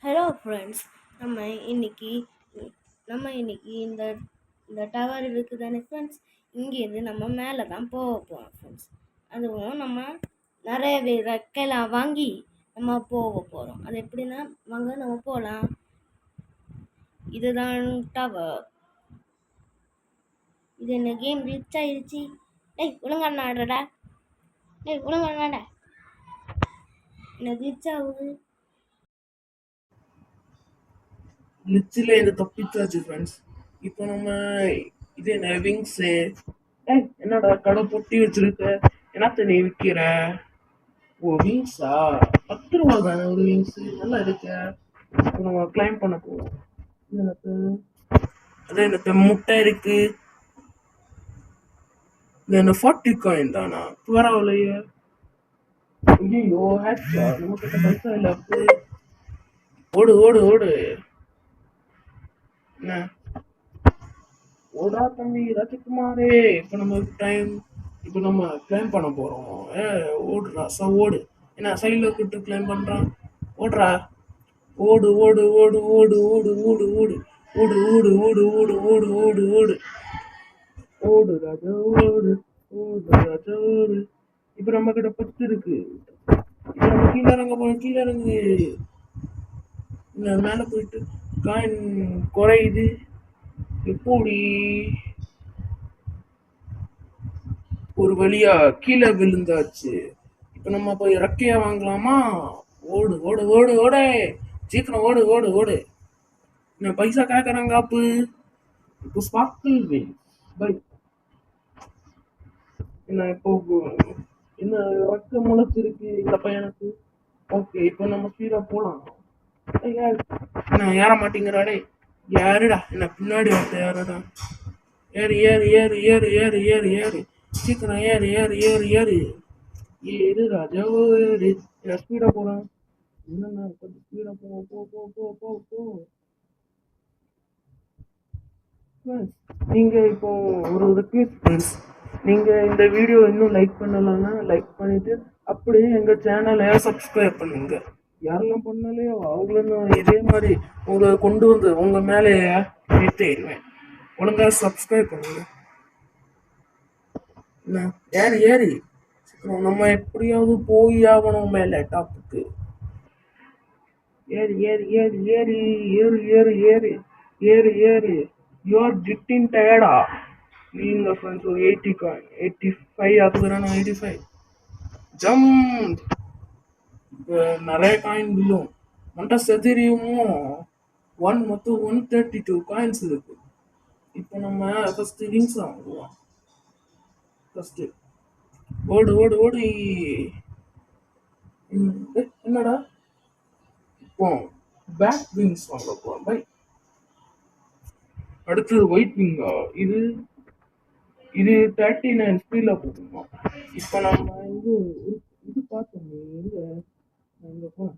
Hello friends. நம்ம இன்னைக்கு நம்ம இன்னைக்கு இந்த இந்த டவர் இருக்குது தானே ஃப்ரெண்ட்ஸ். இங்கேருந்து நம்ம மேலே தான் போக போகிறோம் ஃப்ரெண்ட்ஸ். அதுவும் நம்ம நிறைய ரெக்கைலாம் வாங்கி நம்ம போக போகிறோம். அது எப்படின்னா வாங்க நம்ம போகலாம். இதுதான் டவர். இது என்ன கேம் ரிச் ஆயிடுச்சு. ஒழுங்கா நாடுறடா. ஒழுங்கா நாட என்ன ரிச் ஆகுது. லிச்சில் இது தப்பிச்சாச்சு ஃப்ரெண்ட்ஸ். இப்போ நம்ம இது என்ன விங்ஸு என்னடா கடை பொட்டி வச்சிருக்க, என்னத்த நீ விற்கிற? ஓ விங்ஸா, 10 ரூபா தானே ஒரு விங்ஸ், நல்லா இருக்க. இப்போ நம்ம கிளைம் பண்ண போவோம். இது எனக்கு அது எனக்கு முட்டை இருக்கு. இது என்ன 40 காயின் தானா, பரவாயில்லையே. ஐயோ ஹேட்ஸா, நம்ம கிட்ட பைசா இல்லை. அப்போ ஓடு ஓடு ஓடு. என்ன ஓடா தம்பி ராஜகுமாரே, இப்போ நம்ம டைம், இப்போ நம்ம கிளைம் பண்ண போறோம். ஓடுறா ஓடு. என்ன சைடில் கூட்டு கிளைம் பண்றான். ஓடுறா, ஓடு ஓடு ஓடு ஓடு ஓடு ஓடு ஓடு ஓடு ஓடு ஓடு ஓடு ஓடு ஓடு ஓடு ஓடு ராஜா ஓடு. ஓடு ராஜா ஓடு. இப்போ நம்ம கிட்ட 10 இருக்கு. இப்போ நம்ம கீழே இறங்க போறோம். கீழே இறங்கு. மேலே போயிட்டு காயின் குறையுது. எப்படி ஒரு வழியா கீழே விழுந்தாச்சு. இப்ப நம்ம போய் இறக்கையா வாங்கலாமா? ஓடு ஓடு ஓடு ஓடு, சீக்கிரம் ஓடு ஓடு ஓடு. என்ன பைசா கேக்குறாங்க அப்பு. இப்போ ஸ்பார்க்கிள் வில் பை. என்ன இப்போ என்ன ரெக்க முளைச்சிருக்கு இந்த பையனுக்கு. ஓகே, இப்போ நம்ம ஸ்பீடா போலாம். என்ன ஏற மாட்டேங்கிறாடே. யாருடா என்ன பின்னாடி வந்து யாருடா. ஏறு ஏறு ஏறு ஏறு ஏறு ஏறு ஏறு, சீக்கிரம் ஏறு ஏறு ஏறு ஏறு ஏறு ராஜா ஏறு. என்ன ஸ்பீடா போறேன். என்னண்ணா கொஞ்சம் ஸ்பீடா போ போ போ போ போ போ. Friends, நீங்க இப்போ ஒரு ரிக்வெஸ்ட் ஃப்ரெண்ட்ஸ், நீங்க இந்த வீடியோ இன்னும் லைக் பண்ணலன்னா லைக் பண்ணிட்டு அப்படியே எங்க சேனலை சப்ஸ்கிரைப் பண்ணுங்க. யாரெல்லாம் பண்ணலையோ அவங்களும் நான் இதே மாதிரி உங்களை கொண்டு வந்து உங்க மேலே ஏற்றிடுவேன். ஒழுங்கா சப்ஸ்கிரைப் பண்ணுங்க. என்ன ஏறி ஏறி சீக்கிரம் நம்ம எப்படியாவது போய் ஆகணும் மேலே டாப்புக்கு. ஏறு ஏறு ஏறு ஏறு ஏறு ஏறு ஏறு ஏறு ஏறு. யூ ஆர் கெட்டிங் டயர்டா? நீங்க ஃப்ரெண்ட்ஸ் ஒரு 85 ஆகுதுறானா. 85 ஜம்ப். நிறைய காயின் விழும். மண்ட செதிரியுமோ. 132 காயின்ஸ் இருக்கு. இப்போ நம்ம ஃபர்ஸ்ட் விங்ஸ் வாங்குவோம். ஃபர்ஸ்ட் ஓடு ஓடு ஓடு. என்னடா இப்போ பேக் விங்ஸ் வாங்க போறோம் பை. அடுத்தது ஒயிட் விங்கா. இது இது 39 ஸ்பீட்ல போகுமா. இப்போ நம்ம இது பார்த்தோமே எங்க, இங்க போனோம்.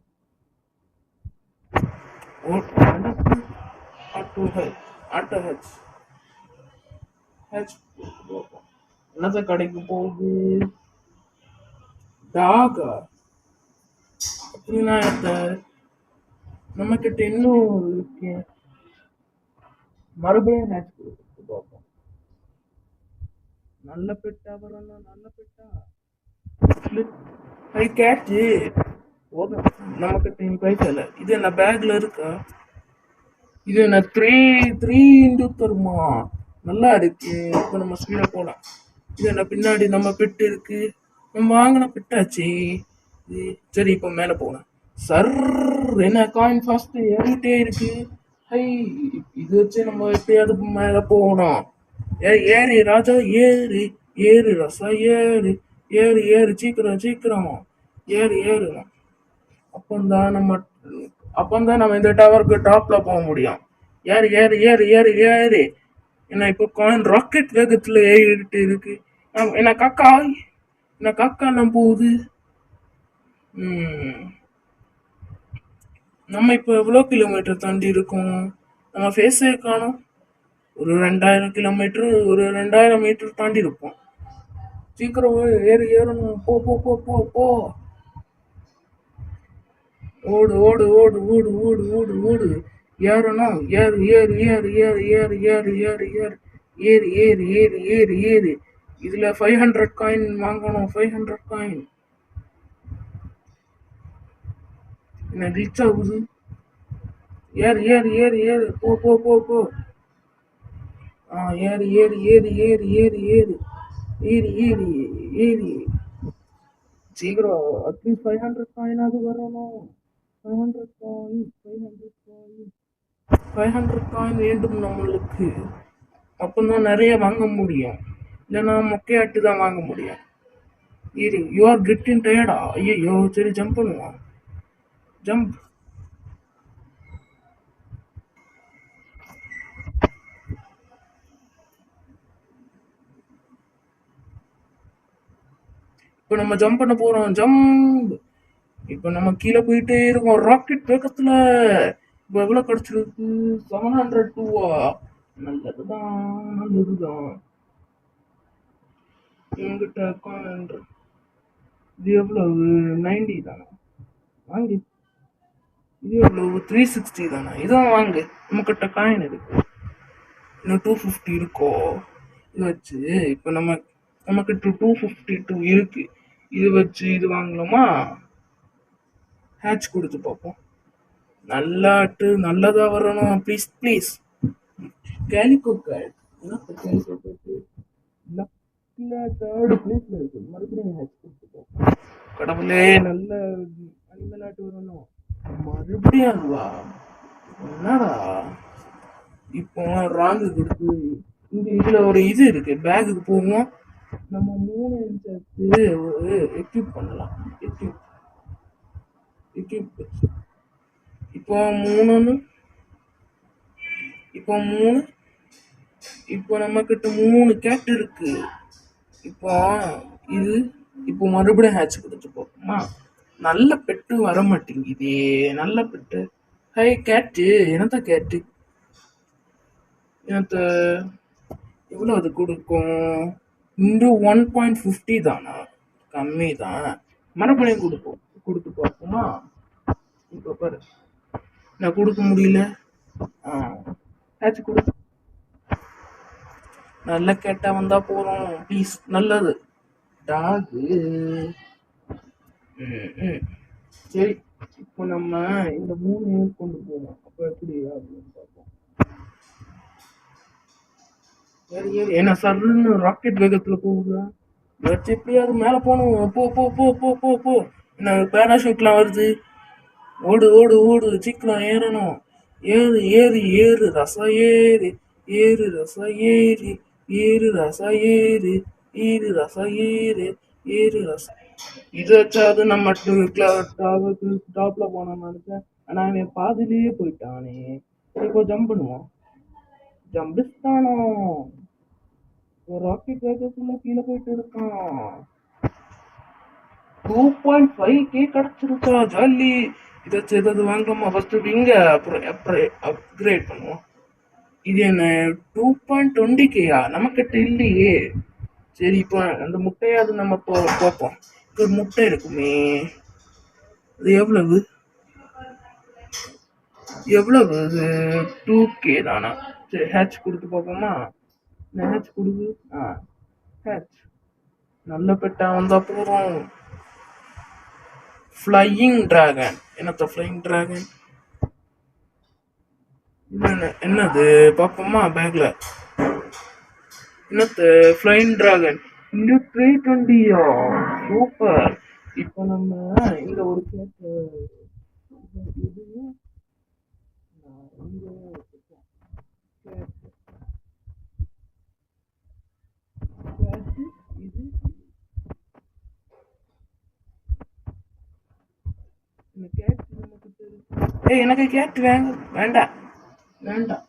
Auto H auto H H என்னத்த கடைக்கு போகுது. டாகா அப்படின்னா நம்ம கிட்ட இன்னும் இருக்கு. மறுபடியும் ஹேட்ச் கொடுத்து பார்ப்போம். நல்ல பெட்டா வரணும். நல்ல பெட்டா ஐ கேட்ச். போதும், நம்ம கிட்ட பைசா இல்லை. இது என்ன பேக்ல இருக்கா? இது என்ன த்ரீ த்ரீ இன்டு தருமா. நல்லா இருக்கு. இப்போ நம்ம ஸ்பீடா போலாம். இது என்ன பின்னாடி நம்ம பெட்டு இருக்கு. நம்ம வாங்கின பெட்டாச்சு. சரி இப்போ மேல போகலாம். சர் என்ன காயின் ஃபாஸ்ட் ஏறிட்டே இருக்கு. ஹை, இது வச்சு நம்ம எப்படியாவது மேல போகணும். ஏறி ராஜா ஏறு. ஏறு ரசா ஏறு. ஏறு ஏறு சீக்கிரம் சீக்கிரம் ஏறு ஏறு. அப்பந்தான் நம்ம அப்பந்தான் நம்ம இந்த டவருக்கு டாப்ல போக முடியும். ஏறு ஏறு ஏறு ஏறு ஏறு. என்ன இப்போ காயின் ராக்கெட் வேகத்துல ஏறிட்டு இருக்கு. என்ன காக்கா, என்ன காக்கா நம்ம போகுது. நம்ம இப்போ எவ்வளோ கிலோமீட்டர் தாண்டி இருக்கோம். நம்ம ஃபேஸே காணும். ஒரு 2000 கிலோமீட்டர், ஒரு 2000 மீட்டர் தாண்டி இருப்போம். சீக்கிரம் ஏறு ஏறணும். போ போ போ போ போ. ஓடு ஓடு ஓடு ஓடு ஓடு ஓடு ஓடு ஏறணும் ஏறு ஏறு ஏறு ஏறு ஏறு ஏறு ஏறு ஏறு ஏறு ஏறு ஏறு ஏறு ஏறு இதுல 500 காயின் வாங்கணும் 500 காயின் என்ன ரீச் ஆகுது ஏறு ஏறு ஏறு ஏறு போ போ போ போ ஏறு ஏறு ஏறு ஏறு ஏறு ஏறு ஏறு ஏறு ஏறு சீக்கிரம் அட்லீஸ்ட் 500 காயின் அது வரணும் 500 காயின் 500 காயின் 500 காயின் வேண்டும் நம்மளுக்கு அப்பதான் நிறைய வாங்க முடியும் இல்லைன்னா மொக்கையாட்டு தான் வாங்க முடியும் இரு யூ ஆர் கெட்டிங் டயர்டா ஐயோ சரி ஜம்ப் பண்ணுவான் ஜம்ப் இப்போ நம்ம ஜம்ப் பண்ண போறோம் ஜம்ப் இப்போ நம்ம கீழே போயிட்டே இருக்கோம் ராக்கெட் வேகத்துல இப்போ எவ்வளவு கிடைச்சிருக்கு 702 நல்லதுதான் நல்லதுதான் என்கிட்ட அக்கௌண்ட் இது எவ்வளவு 90 தானே வாங்கி இது எவ்வளவு 360 தானே இதான் வாங்கு நம்மக்கிட்ட காயின் இருக்கு இன்னும் 250 இருக்கோ இது வச்சு இப்போ நமக்கிட்ட 252 இருக்கு இது வச்சு இது வாங்கலாமா ஹேட்ச் கொடுத்து பார்ப்போம் நல்லாட்டு நல்லதா வரணும் please please calico card calico card third பிளேஸ்ல இருக்கு மறுபடியும் ஹேட்ச் கொடுத்து பார்ப்போம் கடவுளே நல்ல அனிமலாட்டு வரணும் மறுபடியும் அதுவா என்னடா இப்போ ராங்கு கொடுத்து இங்க இதுல ஒரு இது இருக்கு பேக்குக்கு போவோம் நம்ம 3 சேர்த்து ஒரு எக்யூப் பண்ணலாம் எக்யூப் இப்போ 3 இப்போ நம்ம கிட்ட 3 கேட் இருக்கு இப்போ இது இப்போ மறுபடியும் ஹேட்ச் கொடுத்து போமா நல்ல பெட்டு வர மாட்டேங்குதே நல்ல பெட்டு ஹை கேட்டு என்னத்த கேட்டு எனக்கு எவ்வளோ அது கொடுக்கும் இன்று 1.50 தானா கம்மி தான் மறுபடியும் கொடுத்து பார்ப்போமா இப்போ பாரு நான் கொடுக்க முடியல ஆச்சு கொடு நல்ல கேட்டா வந்தா போறோம் ப்ளீஸ் நல்லது டாகு சரி இப்போ நம்ம இந்த 3 கொண்டு போவோம் அப்போ எப்படி அப்படின்னு பார்ப்போம் சரி சரி என்ன சர்ன்னு ராக்கெட் வேகத்துல போகுதா வச்சு எப்படியாவது மேல போகணும் போ போ போ போ போ போ என்ன பேராஷூட்லாம் வருது ஓடு ஓடு ஓடு சீக்கிரம் ஏறணும் ஏறு ஏறு ஏறு ரச ஏறு ஏறு ரச ஏறு ஏறு ரச ஏறு ஏறு ரச ஏறு ஏறு ரச இது வச்சாவது நம்ம டாப்ல போனோம்னு நினைச்சேன் ஆனா அவன் பாதிலேயே போயிட்டானே இப்போ ஜம்ப் பண்ணுவான் ஜம்பிஸ்தானோ ராக்கெட் வேகத்துல கீழே போயிட்டு இருக்கான் 2.5K கிடைச்சிருக்கா ஜாலி இதை ஏதாவது வாங்கலாமா ஃபர்ஸ்ட் விங்க அப்புறம் அப்கிரேட் பண்ணுவோம் இது என்ன 2.20Kயா நம்மக்கிட்ட இல்லையே சரி இப்போ அந்த முட்டையாவது நம்ம பார்ப்போம் ஒரு முட்டை இருக்குமே அது எவ்வளவு 2K தானா சரி ஹேட்ச் கொடுத்து பார்ப்போமா ஹேட்ச் கொடுக்கு ஹேட்ச் நல்ல பெட்டா வந்தா போறோம் ஃப்ளையிங் டிராகன் என்னத்த ஃப்ளையிங் டிராகன் என்னது பாப்போமா பேக்ல என்னத்த ஃப்ளையிங் டிராகன் இந்த 320யா சூப்பர் இப்போ நம்ம இந்த ஒரு கேட்டு எனக்கு கேட்டு வேண்டாம் வேண்டாம்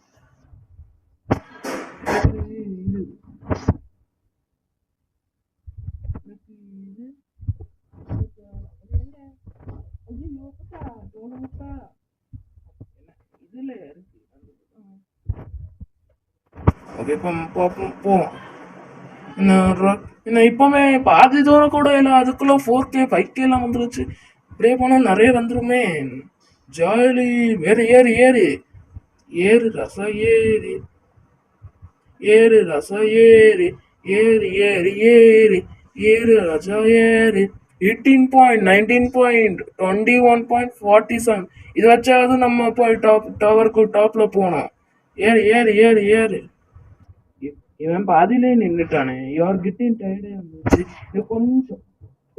இதுல இருக்கு ஓகே இப்போ போவோம் இன்னும் இப்பவுமே பாதி தூரம் கூட இல்லை அதுக்குள்ள 4K 5K எல்லாம் வந்துருச்சு இப்படியே போனா நிறைய வந்துருமே. ஜாலி. வேற ஏறு ஏறு. ஏறு ரசா ஏறு. ஏறு ரசா ஏறு. ஏறு ஏறு ஏறு. ஏறு ரசா ஏறு. 18.19.21.47. இது வச்சாவது நம்ம போய் டவருக்கு டாப்ல போனோம். ஏறு ஏறு ஏறு ஏறு. இவன் பாதியிலே நின்றுட்டானே. யார் கிட்டையும் டயர்டே வந்துச்சு. இது கொஞ்சம்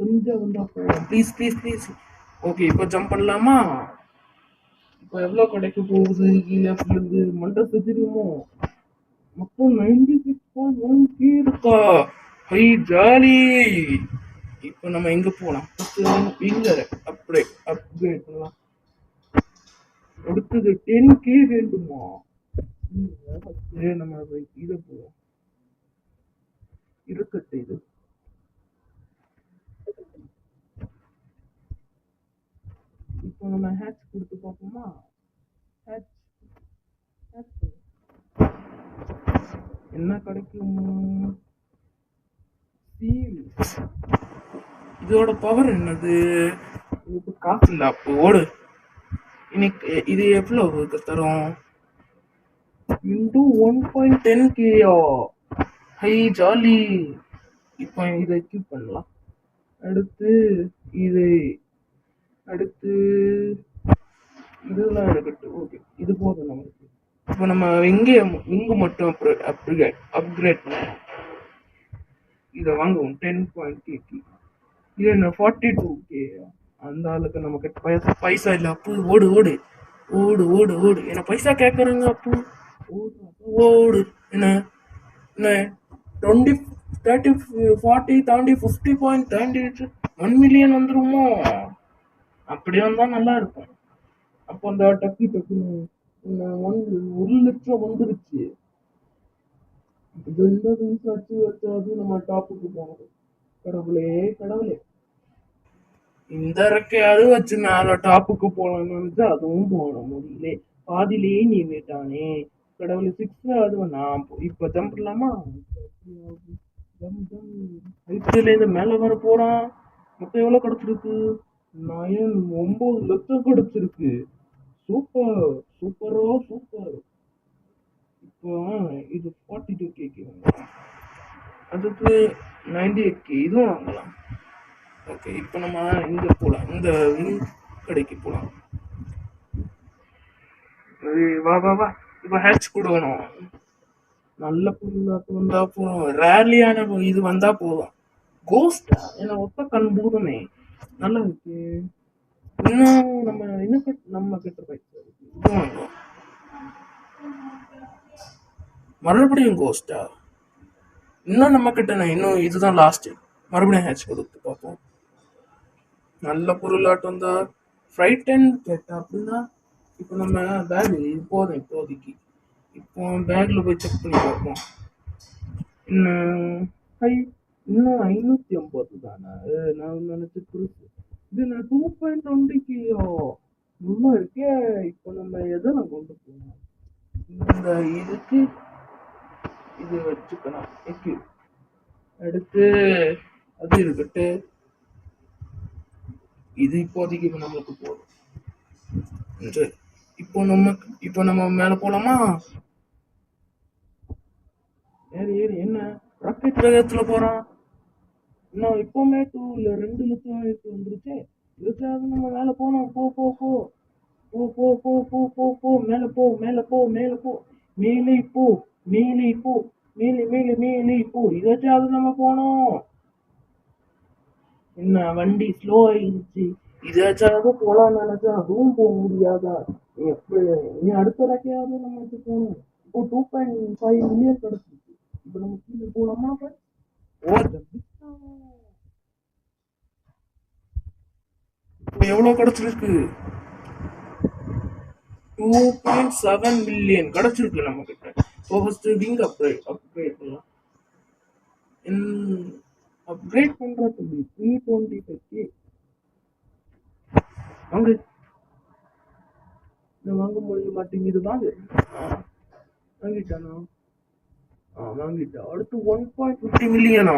கொஞ்சம் வந்தா போதும். Please please please. ஓகே, இப்போ ஜம்ப் பண்ணலாமா? இப்போ எவ்வளோ கிடைக்க போகுது? கீழே விழுந்து மண்டை செஞ்சிருமோ? மொத்தம் 96.1 இருக்கா? Hi jolly. இப்போ நம்ம எங்க போலாம்? இங்க அப்கிரேட் பண்ணலாம். அடுத்தது 10K வேண்டுமா? நம்ம இதை போவோம். இருக்கட்டு இது. இப்போ நம்ம ஹேட்ச் கொடுத்து பார்ப்போமா? ஹேட்ச் என்ன கிடைக்கும்? இதோட பவர் என்னது? இதுக்கு காசு இல்ல. அப்போ ஓடு. இன்னைக்கு இது எவ்வளவு தரும்? Into 1.10K. Hi jolly. இப்போ இதை கீப் பண்ணலாம். அடுத்து இது. அடுத்து இதெல்லாம் இருக்கட்டும். ஓகே, இது போதும் நமக்கு. இப்போ நம்ம இங்க மட்டும் அப்கிரேட் பண்ணலாம். இதை வாங்குவோம் 10.K. இது என்ன 42K? அந்த ஆளுக்கு நம்ம கிட்ட பைசா இல்ல. அப்பு ஓடு ஓடு ஓடு ஓடு ஓடு. என்ன பைசா கேட்கறாங்க அப்பு. ஓடு ஓடு. என்ன என்ன 20 30 40 தாண்டி 50 பாயிண்ட் தாண்டி 1 மில்லியன் வந்துருமோ? அப்படி வந்தா நல்லா இருக்கும். அப்போ அந்த டக்குன்னு 1 லட்சம் வந்துருச்சு. இது இந்த வச்சு வச்சாது நம்ம டாப்புக்கு போகணும். கடவுளே கடவுளே. இந்த இறக்கையாவது வச்சு மேல டாப்புக்கு போகணும்னு நினைச்சு அதுவும் போட முடியல. பாதிலேயே நின்றுட்டானே. கடவுளை 6 அது நான் இப்ப ஜம்ப் பண்ணலாமா? இதுல இருந்து மேல வர போறான். மொத்தம் எவ்வளவு கிடைச்சிருக்கு? 9 லட்சம் கிடைச்சிருக்கு. சூப்பர் சூப்பரோ சூப்பர். இப்போ இது 42K அதுக்கு 98K இதுவும் வாங்கலாம். ஓகே, இப்போ நம்ம இங்க போலாம். இந்த கடைக்கு போலாம். வா வா வா. இப்போ ஹேட்ச் கொடுக்கணும். நல்ல பொருளாட்டு வந்தா போதும். ரேர்லியான இது வந்தா போதும். கோஸ்ட் என்ன ஒத்த கண் பூதமே. நல்லா இருக்கு. இன்னும் நம்ம கிட்ட பைசா இருக்கு. இது வாங்குவோம். மறுபடியும் கோஸ்டா? இன்னும் நம்ம கிட்ட இன்னும் இதுதான் லாஸ்ட். மறுபடியும் ஹேட்ச் கொடுத்து பார்ப்போம். நல்ல பொருளாட்டம் தான். ஃப்ரைட் அண்ட் கேட்டா அப்படின்னா இப்போ நம்ம பேக் போதும் இப்போதைக்கு. இப்போ பேக்ல போய் செக் பண்ணி பார்ப்போம். இன்னும் 550 தானே. நான் நினைச்சு புதுசு. இது நான் 2.20K நல்லா இருக்கே. இப்போ நம்ம எதை நான் கொண்டு போகணும்? இந்த இதுக்கு இது வச்சுக்கலாம். அடுத்து அது இருக்கட்டு. இது இப்போதைக்கு நம்மளுக்கு போதும். சரி, இப்போ நம்ம மேல போலாமா? ஏறி என்ன ராக்கெட் வேகத்துல போறான். இன்னும் இப்பவுமே 2 லட்சம் வந்துருச்சு. இதுக்காக நம்ம மேல போனோம். போ போ போ போ போ போ போ போ போ மேல போ மேல போ மேல போ. மேலே போ மேலே போ மேலே மேலே மேலே போ. இதாச்சும் நம்ம போனோம். என்ன வண்டி ஸ்லோ ஆயிடுச்சு. இதாச்சாவது போலாம்னு நினைச்சா அதுவும் போக முடியாதா? எப்படி இனி அடுத்த ரெக்கையாவது நம்ம போகணும். இப்போ 2.5 மில்லியன் கிடைச்சிருக்கு. இப்போ நம்ம கீழே போலாமா? இப்போ எவ்வளவு கிடைச்சிருக்கு? 2.7 மில்லியன் கிடைச்சிருக்கு நம்ம கிட்ட. இப்போ ஃபர்ஸ்ட் விங் அப்கிரேட் பண்ணலாம். அப்கிரேட் பண்றது 325K வாங்க. வாங்க முடிய மாட்டேங்குது. வாங்கிட்டானா? வாங்கிட்டா. அடுத்து 1.50 மில்லியனா?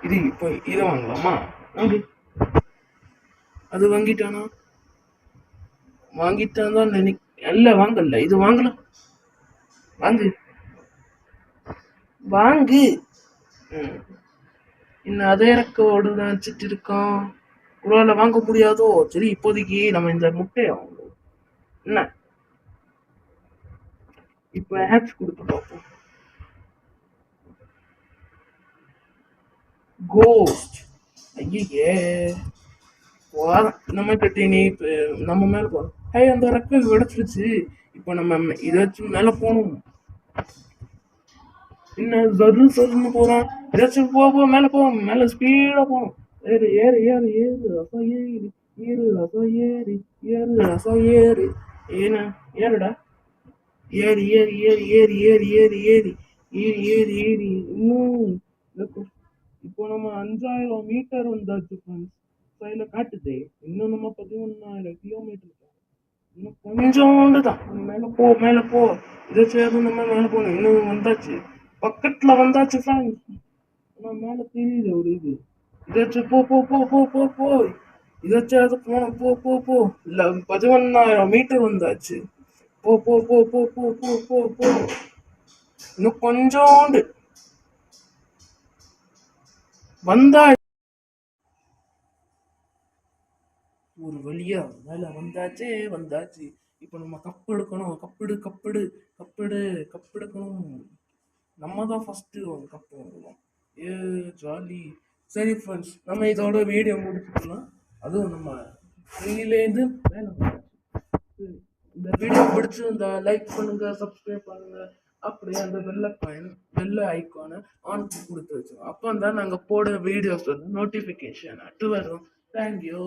இது இப்போ இதை வாங்கலாமா? வாங்க. அது வாங்கிட்டானா? வாங்கிட்டான் தான் இல்ல வாங்கல. இது வாங்கலாம். வாங்கு வாங்கு. ம். இன்னும் அதே ரெக்கோர்டு நினைச்சிட்டு இருக்கான். ஒருவேளை வாங்க முடியாதோ? சரி இப்போதைக்கு நம்ம இந்த முட்டையை வாங்குவோம். என்ன இப்ப ஹேட்ச் கொடுத்து பார்ப்போம். கோஸ்ட். ஐயே நம்ம கிட்ட நீ நம்ம மேல போறோம். அந்த ரெக்கை உடைச்சிருச்சு. இப்ப நம்ம இதாச்சும் மேல போகணும். என்ன சருன்னு போறான். ஏதாச்சும் போ மேல போ, மேல ஸ்பீடா போகணும். ஏறு ஏறு ஏறு ஏறு ரசம் ஏறு ஏறு ரசம் ஏறு ஏறு ரசம் ஏறு. ஏன்னா ஏறுடா. ஏறி ஏறி ஏறி ஏறி ஏறி ஏறி ஏறி ஏறி ஏறி ஏறி இன்னும் இப்போ நம்ம 5000 மீட்டர் வந்தாச்சு ஃப்ரெண்ட்ஸ். சைட்ல காட்டுதே. இன்னும் நம்ம 11,000 கிலோமீட்டர். இன்னும் கொஞ்சோண்டு தான். மேல போ மேல போ. இதாச்சும் நம்ம மேல போகணும். இன்னும் வந்தாச்சு. பக்கத்துல வந்தாச்சு ஃப்ரெண்ட்ஸ். ஆனா மேல தெரியுது ஒரு இது. இதாச்சும் போ போ போ போ போ போ. இதாச்சும் அது போனோம். போ போ போ. இல்ல 11,000 மீட்டர் வந்தாச்சு. போ போ போ போ போ போ போ போ. இன்னும் கொஞ்சோண்டு வந்தா ஒரு வழியா மேல வந்தாச்சே வந்தாச்சு. இப்ப நம்ம கப் எடுக்கணும். கப்பெடு கப்பெடு கப்பெடு கப்பெடுக்கணும். நம்ம தான் ஃபர்ஸ்ட் கப் வாங்குவோம். ஏ ஜாலி. சரி ஃப்ரெண்ட்ஸ், நம்ம இதோட வீடியோ முடிச்சுக்கலாம். அதுவும் நம்ம கீழேருந்து மேல வந்தாச்சு. சரி, இந்த வீடியோ பிடிச்சிருந்தா லைக் பண்ணுங்க, சப்ஸ்கிரைப் பண்ணுங்க. அப்படியே அந்த வெள்ள ஐக்கானை ஆன் கொடுத்து வச்சோம். அப்போ தான் நாங்கள் போட வீடியோஸ் வந்து நோட்டிஃபிகேஷன் வரும். தேங்க்யூ.